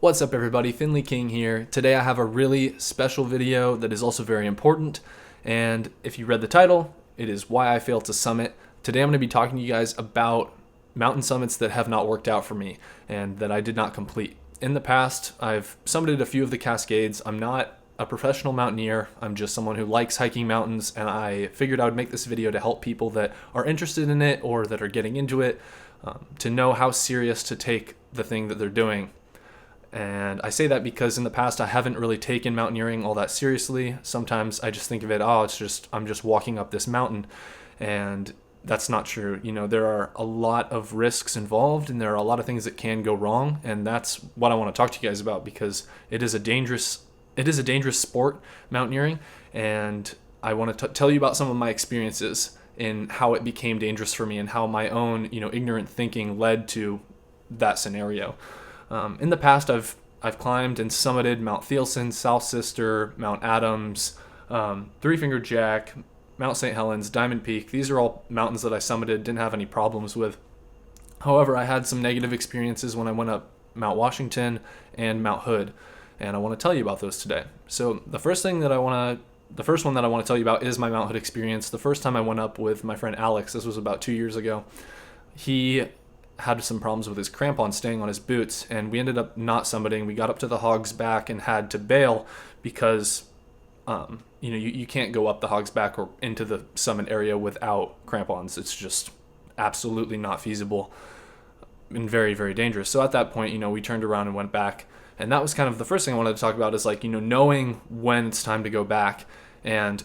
What's up everybody, Finley King here. Today I have a really special video that is also very important, and if you read the title, it is Why I Failed to Summit. Today I'm going to be talking to you guys about mountain summits that have not worked out for me and that I did not complete. In the past, I've summited a few of the Cascades. I'm not a professional mountaineer, I'm just someone who likes hiking mountains, and I figured I would make this video to help people that are interested in it or that are getting into it to know how serious to take the thing that they're doing. And I say that because in the past I haven't really taken mountaineering all that seriously. Sometimes I just think of it, I'm just walking up this mountain, and that's not true. You know, there are a lot of risks involved and there are a lot of things that can go wrong, and that's what I want to talk to you guys about because it is a dangerous sport, mountaineering, and I want to tell you about some of my experiences in how it became dangerous for me and how my own, ignorant thinking led to that scenario. In the past, I've climbed and summited Mount Thielsen, South Sister, Mount Adams, Three Finger Jack, Mount St. Helens, Diamond Peak. These are all mountains that I summited, didn't have any problems with. However, I had some negative experiences when I went up Mount Washington and Mount Hood, and I want to tell you about those today. So the first one that I want to tell you about is my Mount Hood experience. The first time I went up with my friend Alex, this was about 2 years ago, he had some problems with his crampon staying on his boots, and we ended up not summiting. We got up to the Hog's Back and had to bail because you can't go up the Hog's Back or into the summit area without crampons. It's just absolutely not feasible and very, very dangerous. So at that point, we turned around and went back, and that was kind of the first thing I wanted to talk about is knowing when it's time to go back and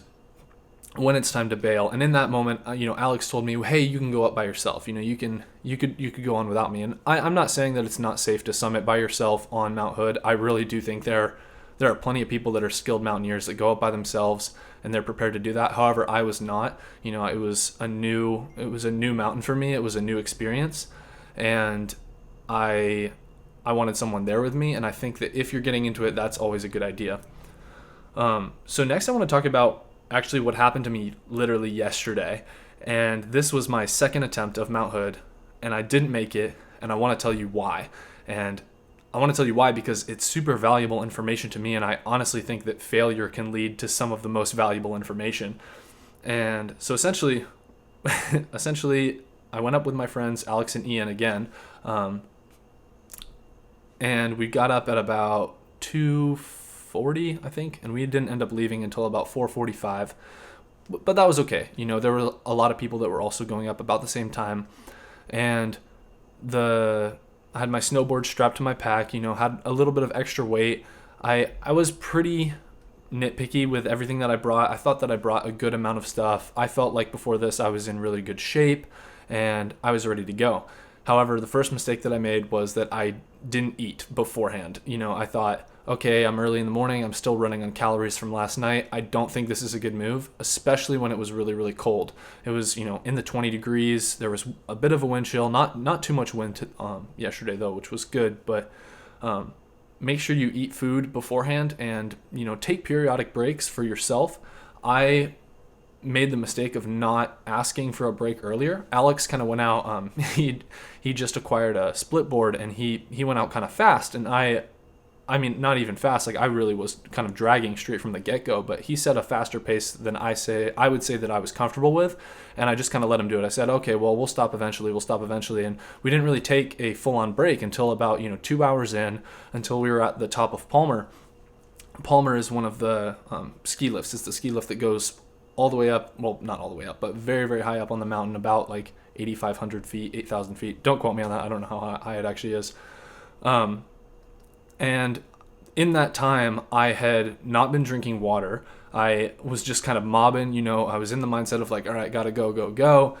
when it's time to bail. And in that moment, Alex told me, hey, you can go up by yourself. You could go on without me. And I'm not saying that it's not safe to summit by yourself on Mount Hood. I really do think there are plenty of people that are skilled mountaineers that go up by themselves and they're prepared to do that. However, I was not. It was a new mountain for me. It was a new experience, and I wanted someone there with me. And I think that if you're getting into it, that's always a good idea. So next, I want to talk about actually what happened to me literally yesterday, and this was my second attempt of Mount Hood, and I didn't make it, and I want to tell you why. And I want to tell you why because it's super valuable information to me, and I honestly think that failure can lead to some of the most valuable information. And so essentially I went up with my friends Alex and Ian again, and we got up at about 2:40, I think, and we didn't end up leaving until about 4:45, but that was okay. There were a lot of people that were also going up about the same time, and I had my snowboard strapped to my pack, had a little bit of extra weight. I was pretty nitpicky with everything that I brought. I thought that I brought a good amount of stuff. I felt like before this I was in really good shape and I was ready to go. However, the first mistake that I made was that I didn't eat beforehand. I thought, okay, I'm early in the morning, I'm still running on calories from last night. I don't think this is a good move, especially when it was really, really cold. It was, in the 20 degrees. There was a bit of a wind chill, not too much wind yesterday though, which was good, but make sure you eat food beforehand and, take periodic breaks for yourself. I made the mistake of not asking for a break earlier. Alex kind of went out, he just acquired a split board, and he went out kind of fast, and I mean, not even fast. Like I really was kind of dragging straight from the get-go, but he set a faster pace than I would say that I was comfortable with, and I just kind of let him do it. I said, okay, well, we'll stop eventually, and we didn't really take a full-on break until about 2 hours in, until we were at the top of Palmer. Palmer is one of the ski lifts. It's the ski lift that goes all the way up, well, not all the way up, but very, very high up on the mountain, about like 8,500 feet, 8,000 feet. Don't quote me on that. I don't know how high it actually is. And in that time, I had not been drinking water. I was just kind of mobbing, I was in the mindset of like, all right, gotta go, go, go.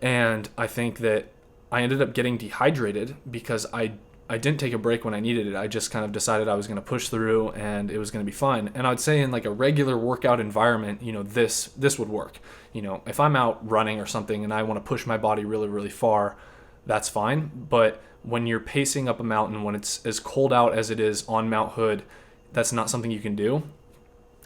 And I think that I ended up getting dehydrated because I didn't take a break when I needed it. I just kind of decided I was going to push through and it was going to be fine. And I'd say in like a regular workout environment, this would work. If I'm out running or something and I want to push my body really, really far, that's fine. But when you're pacing up a mountain, when it's as cold out as it is on Mount Hood, that's not something you can do.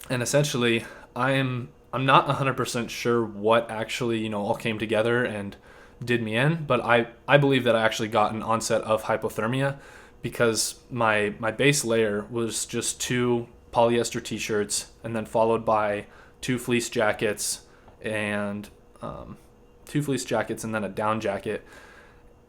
And essentially, I'm not 100% sure what actually, all came together and did me in, but I believe that I actually got an onset of hypothermia because my base layer was just 2 polyester t-shirts, and then followed by 2 fleece jackets and 2 fleece jackets and then a down jacket.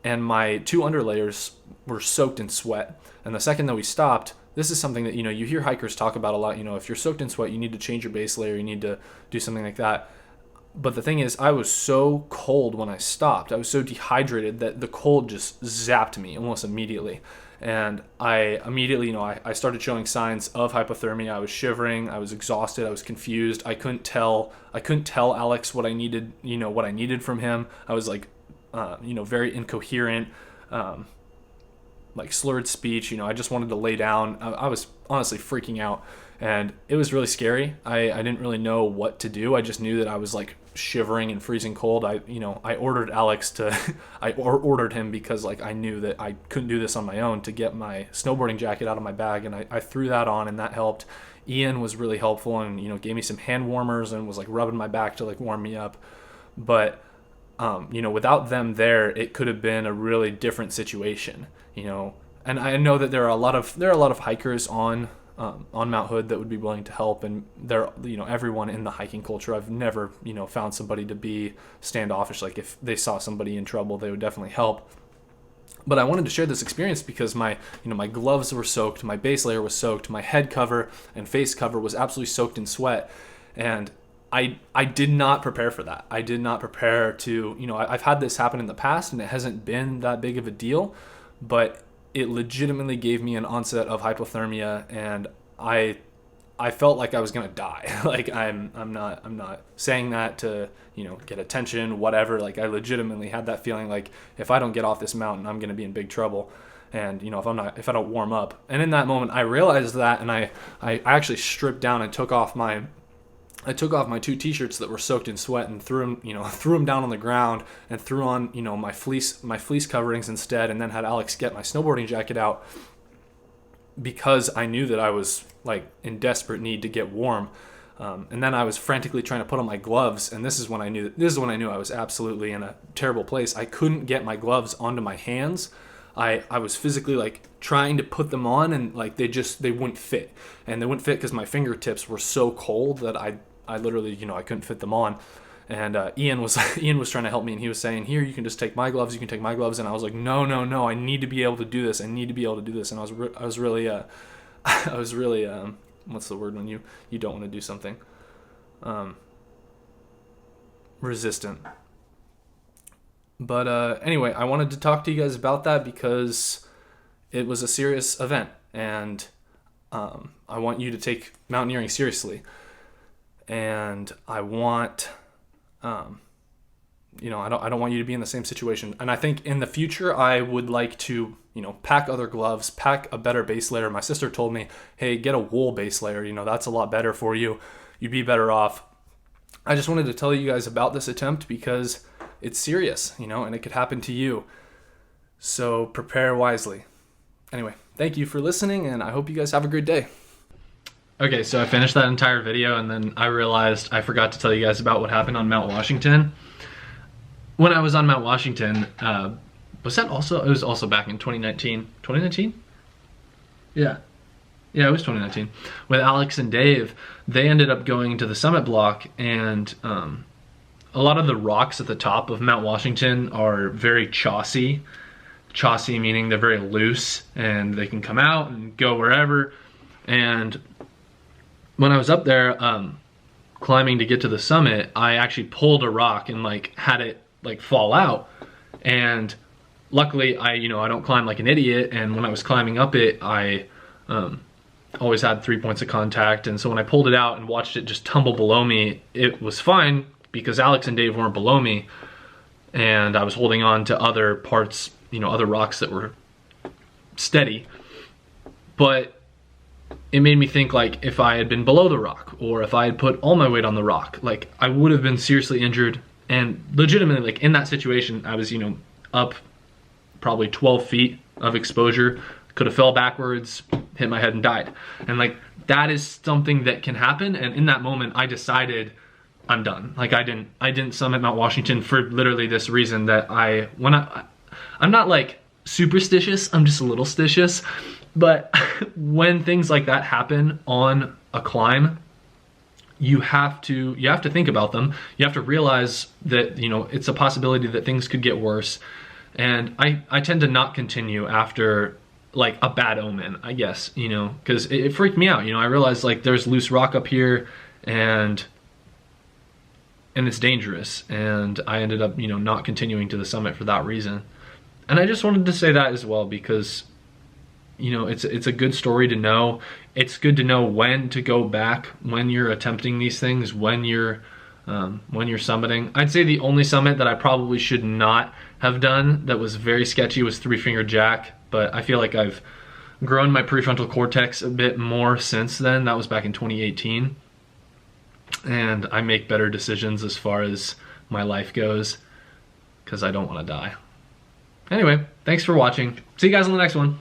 And my 2 underlayers were soaked in sweat. And the second that we stopped, this is something that, you know, you hear hikers talk about a lot. You know, if you're soaked in sweat, you need to change your base layer. You need to do something like that. But the thing is, I was so cold when I stopped. I was so dehydrated that the cold just zapped me almost immediately. And I immediately, you know, I started showing signs of hypothermia. I was shivering. I was exhausted. I was confused. I couldn't tell Alex what I needed, you know, what I needed from him. I was like, you know, very incoherent, like slurred speech. You know, I just wanted to lay down. I was honestly freaking out, and it was really scary. I didn't really know what to do. I just knew that I was like shivering and freezing cold. I ordered Alex to, I ordered him because like I knew that I couldn't do this on my own, to get my snowboarding jacket out of my bag, and I threw that on, and that helped. Ian was really helpful and, you know, gave me some hand warmers and was like rubbing my back to like warm me up. But you know, without them there, it could have been a really different situation, you know. And I know that there are a lot of hikers on Mount Hood that would be willing to help, and they're, you know, everyone in the hiking culture. I've never, you know, found somebody to be standoffish. Like if they saw somebody in trouble, they would definitely help. But I wanted to share this experience because my gloves were soaked, my base layer was soaked, my head cover and face cover was absolutely soaked in sweat, and I did not prepare for that. I did not prepare to, you know, I've had this happen in the past and it hasn't been that big of a deal, but it legitimately gave me an onset of hypothermia, and I felt like I was gonna die. Like I'm not saying that to, you know, get attention, whatever. Like I legitimately had that feeling like if I don't get off this mountain, I'm gonna be in big trouble. And, you know, if I don't warm up. And in that moment I realized that, and I actually stripped down and took off my 2 t-shirts that were soaked in sweat and threw them down on the ground, and threw on, you know, my fleece coverings instead, and then had Alex get my snowboarding jacket out, because I knew that I was like in desperate need to get warm. And then I was frantically trying to put on my gloves, and this is when I knew I was absolutely in a terrible place. I couldn't get my gloves onto my hands. I was physically like trying to put them on, and like they wouldn't fit. And they wouldn't fit because my fingertips were so cold that I literally, you know, I couldn't fit them on. And Ian was trying to help me, and he was saying, "Here, you can just take my gloves. You can take my gloves." And I was like, "No, I need to be able to do this. I need to be able to do this." And I was really what's the word when you don't want to do something? Resistant. But anyway, I wanted to talk to you guys about that because it was a serious event, and I want you to take mountaineering seriously. And I want, you know, I don't want you to be in the same situation. And I think in the future, I would like to, you know, pack other gloves, pack a better base layer. My sister told me, "Hey, get a wool base layer. You know, that's a lot better for you. You'd be better off." I just wanted to tell you guys about this attempt because it's serious, you know, and it could happen to you. So prepare wisely. Anyway, thank you for listening, and I hope you guys have a great day. Okay, so I finished that entire video, and then I realized I forgot to tell you guys about what happened on Mount Washington. When I was on Mount Washington, it was also back in 2019. 2019? Yeah, it was 2019. With Alex and Dave, they ended up going to the summit block, and a lot of the rocks at the top of Mount Washington are very chossy. Chossy meaning they're very loose, and they can come out and go wherever. And when I was up there climbing to get to the summit, I actually pulled a rock and like had it like fall out. And luckily I don't climb like an idiot, and when I was climbing up it, I always had 3 points of contact. And so when I pulled it out and watched it just tumble below me, it was fine because Alex and Dave weren't below me, and I was holding on to other parts, other rocks that were steady. But it made me think, like, if I had been below the rock, or if I had put all my weight on the rock, like, I would have been seriously injured. And legitimately, like, in that situation, I was, up probably 12 feet of exposure, could have fell backwards, hit my head and died. And like, that is something that can happen. And in that moment, I decided I'm done. Like, I didn't summit Mount Washington for literally this reason, that I'm not like superstitious, I'm just a little stitious. But when things like that happen on a climb, you have to think about them. You have to realize that, you know, it's a possibility that things could get worse. And I tend to not continue after like a bad omen, I guess, you know, because it freaked me out. You know, I realized like there's loose rock up here and it's dangerous. And I ended up, you know, not continuing to the summit for that reason. And I just wanted to say that as well, because, you know, it's a good story to know. It's good to know when to go back when you're attempting these things, when you're summiting. I'd say the only summit that I probably should not have done that was very sketchy was Three Finger Jack, but I feel like I've grown my prefrontal cortex a bit more since then. That was back in 2018, and I make better decisions as far as my life goes because I don't want to die. Anyway, thanks for watching. See you guys on the next one.